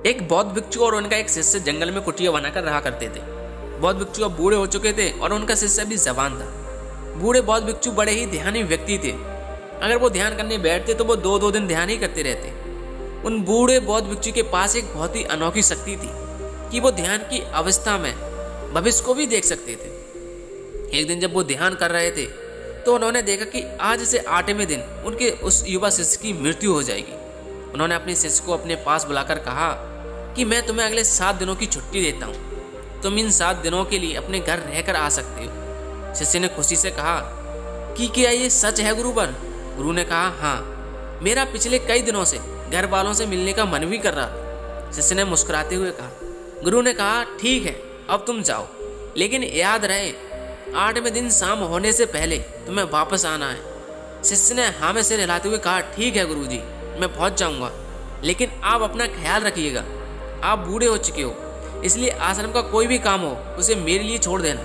एक बौद्ध भिक्षु और उनका एक शिष्य जंगल में कुटिया बनाकर रहा करते थे। बौद्ध भिक्षु अब बूढ़े हो चुके थे और उनका शिष्य भी जवान था। बूढ़े बौद्ध भिक्षु बड़े ही ध्यानी व्यक्ति थे। अगर वो ध्यान करने बैठते तो वो 2-2 दिन ध्यान ही करते रहते। उन बूढ़े बौद्ध भिक्षु के पास एक बहुत ही अनोखी शक्ति थी कि वो ध्यान की अवस्था में भविष्य को भी देख सकते थे। एक दिन जब वो ध्यान कर रहे थे तो उन्होंने देखा कि आज से 8वें दिन उनके उस युवा शिष्य की मृत्यु हो जाएगी। उन्होंने अपने शिष्य को अपने पास बुलाकर कहा कि मैं तुम्हें अगले 7 दिनों की छुट्टी देता हूँ, तुम इन 7 दिनों के लिए अपने घर रहकर आ सकते हो। शिष्य ने खुशी से कहा कि क्या ये सच है गुरुवर? गुरु ने कहा हाँ, मेरा पिछले कई दिनों से घर वालों से मिलने का मन भी कर रहा था। शिष्य ने मुस्कुराते हुए कहा। गुरु ने कहा ठीक है, अब तुम जाओ, लेकिन याद रहे 8वें दिन शाम होने से पहले तुम्हें वापस आना है। शिष्य ने हाँ में सिर हिलाते हुए कहा ठीक है गुरुजी, मैं पहुंच जाऊंगा, लेकिन आप अपना ख्याल रखिएगा। आप बूढ़े हो चुके हो, इसलिए आश्रम का कोई भी काम हो उसे मेरे लिए छोड़ देना,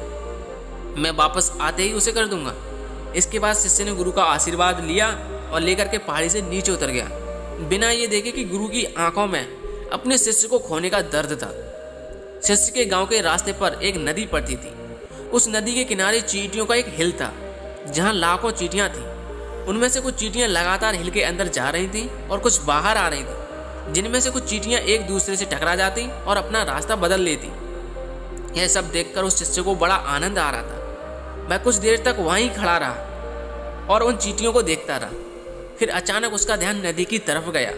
मैं वापस आते ही उसे कर दूंगा। इसके बाद शिष्य ने गुरु का आशीर्वाद लिया और लेकर के पहाड़ी से नीचे उतर गया, बिना ये देखे कि गुरु की आंखों में अपने शिष्य को खोने का दर्द था। शिष्य के गांव के रास्ते पर एक नदी पड़ती थी। उस नदी के किनारे चींटियों का एक हिल था, जहां लाखों चींटियां थीं। उनमें से कुछ चींटियां लगातार हिल के अंदर जा रही थीं और कुछ बाहर आ रही थीं, जिनमें से कुछ चींटियां एक दूसरे से टकरा जाती और अपना रास्ता बदल लेती। यह सब देखकर उस शिष्य को बड़ा आनंद आ रहा था। वह कुछ देर तक वहीं खड़ा रहा और उन चींटियों को देखता रहा। फिर अचानक उसका ध्यान नदी की तरफ गया।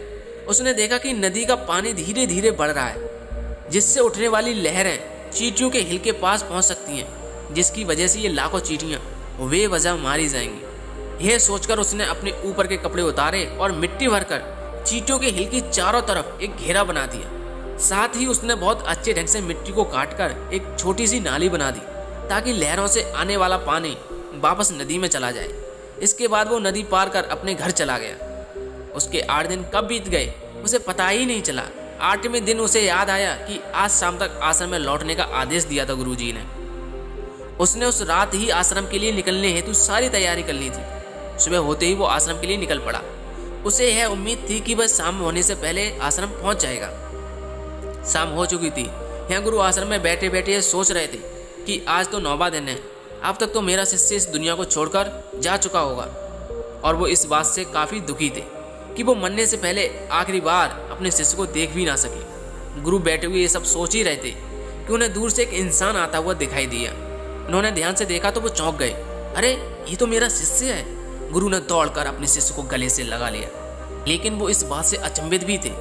उसने देखा कि नदी का पानी धीरे धीरे बढ़ रहा है, जिससे उठने वाली लहरें चींटियों के हिल के पास पहुंच सकती हैं, जिसकी वजह से ये लाखों चींटियां बेवजह मारी जाएंगी। यह सोचकर उसने अपने ऊपर के कपड़े उतारे और मिट्टी भरकर चींटियों के हिल की चारों तरफ एक घेरा बना दिया। साथ ही उसने बहुत अच्छे ढंग से मिट्टी को काटकर एक छोटी सी नाली बना दी, ताकि लहरों से आने वाला पानी वापस नदी में चला जाए। इसके बाद वो नदी पार कर अपने घर चला गया। उसके 8 दिन कब बीत गए उसे पता ही नहीं चला। 8वें दिन उसे याद आया कि आज शाम तक आश्रम में लौटने का आदेश दिया था गुरुजी ने। उसने उस रात ही आश्रम के लिए निकलने हेतु सारी तैयारी कर ली थी। सुबह होते ही वो आश्रम के लिए निकल पड़ा। उसे यह उम्मीद थी कि वह शाम होने से पहले आश्रम पहुंच जाएगा। शाम हो चुकी थी। यहाँ गुरु आश्रम में बैठे बैठे सोच रहे थे कि आज तो 9वां दिन है। अब तक तो मेरा शिष्य इस दुनिया को छोड़कर जा चुका होगा, और वो इस बात से काफ़ी दुखी थे कि वो मरने से पहले आखिरी बार अपने शिष्य को देख भी ना सके। गुरु बैठे हुए ये सब सोच ही रहे थे कि उन्हें दूर से एक इंसान आता हुआ दिखाई दिया। उन्होंने ध्यान से देखा तो वो चौंक गए। अरे ये तो मेरा शिष्य है। गुरु ने दौड़कर अपने शिष्य को गले से लगा लिया, लेकिन वो इस बात से अचंभित भी थे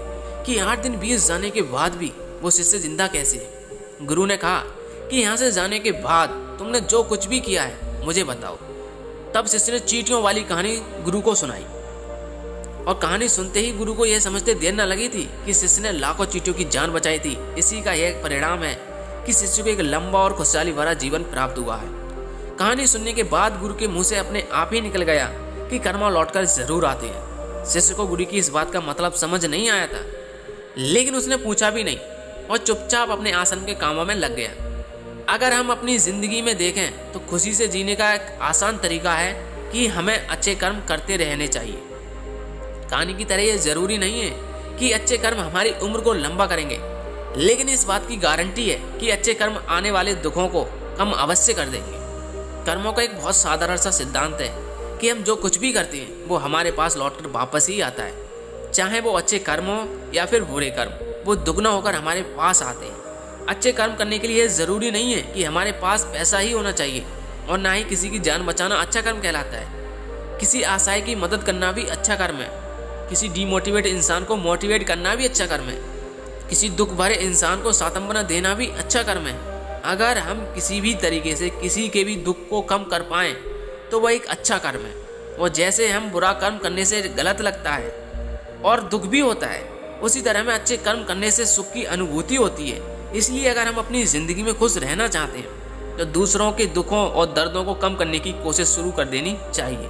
कि 8 दिन बीत जाने के बाद भी वो शिष्य जिंदा कैसे है। गुरु ने कहा कि यहाँ से जाने के बाद तुमने जो कुछ भी किया है मुझे बताओ। तब शिष्य ने चींटियों वाली कहानी गुरु को सुनाई, और कहानी सुनते ही गुरु को यह समझते देर न लगी थी कि शिष्य ने लाखों चींटियों की जान बचाई थी। इसी का यह परिणाम है कि शिष्य को एक लंबा और खुशहाली भरा जीवन प्राप्त हुआ है। कहानी सुनने के बाद गुरु के मुंह से अपने आप ही निकल गया कि कर्मा लौटकर जरूर आते हैं। शिष्य को गुरु की इस बात का मतलब समझ नहीं आया था, लेकिन उसने पूछा भी नहीं और चुपचाप अपने आश्रम के कामों में लग गया। अगर हम अपनी जिंदगी में देखें तो खुशी से जीने का एक आसान तरीका है कि हमें अच्छे कर्म करते रहने चाहिए। कहानी की तरह यह जरूरी नहीं है कि अच्छे कर्म हमारी उम्र को लंबा करेंगे, लेकिन इस बात की गारंटी है कि अच्छे कर्म आने वाले दुखों को कम अवश्य कर देंगे। कर्मों का एक बहुत साधारण सा सिद्धांत है कि हम जो कुछ भी करते हैं वो हमारे पास लौटकर वापस ही आता है। चाहे वो अच्छे कर्म हो या फिर बुरे कर्म, वो दुगना होकर हमारे पास आते हैं। अच्छे कर्म करने के लिए ज़रूरी नहीं है कि हमारे पास पैसा ही होना चाहिए, और ना ही किसी की जान बचाना अच्छा कर्म कहलाता है। किसी असहाय की मदद करना भी अच्छा कर्म है। किसी डिमोटिवेट इंसान को मोटिवेट करना भी अच्छा कर्म है। किसी दुख भरे इंसान को सांत्वना देना भी अच्छा कर्म है। अगर हम किसी भी तरीके से किसी के भी दुख को कम कर पाएँ तो वह एक अच्छा कर्म है। वो जैसे हम बुरा कर्म करने से गलत लगता है और दुख भी होता है, उसी तरह हमें अच्छे कर्म करने से सुख की अनुभूति होती है। इसलिए अगर हम अपनी ज़िंदगी में खुश रहना चाहते हैं तो दूसरों के दुखों और दर्दों को कम करने की कोशिश शुरू कर देनी चाहिए,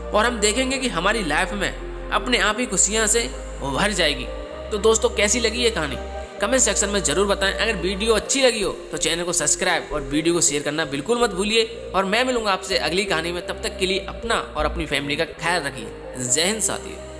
और हम देखेंगे कि हमारी लाइफ में अपने आप ही खुशियाँ से भर जाएगी। तो दोस्तों, कैसी लगी ये कहानी कमेंट सेक्शन में ज़रूर बताएं। अगर वीडियो अच्छी लगी हो तो चैनल को सब्सक्राइब और वीडियो को शेयर करना बिल्कुल मत भूलिए, और मैं मिलूंगा आपसे अगली कहानी में। तब तक के लिए अपना और अपनी फैमिली का ख्याल रखिए। जय हिंद साथियों।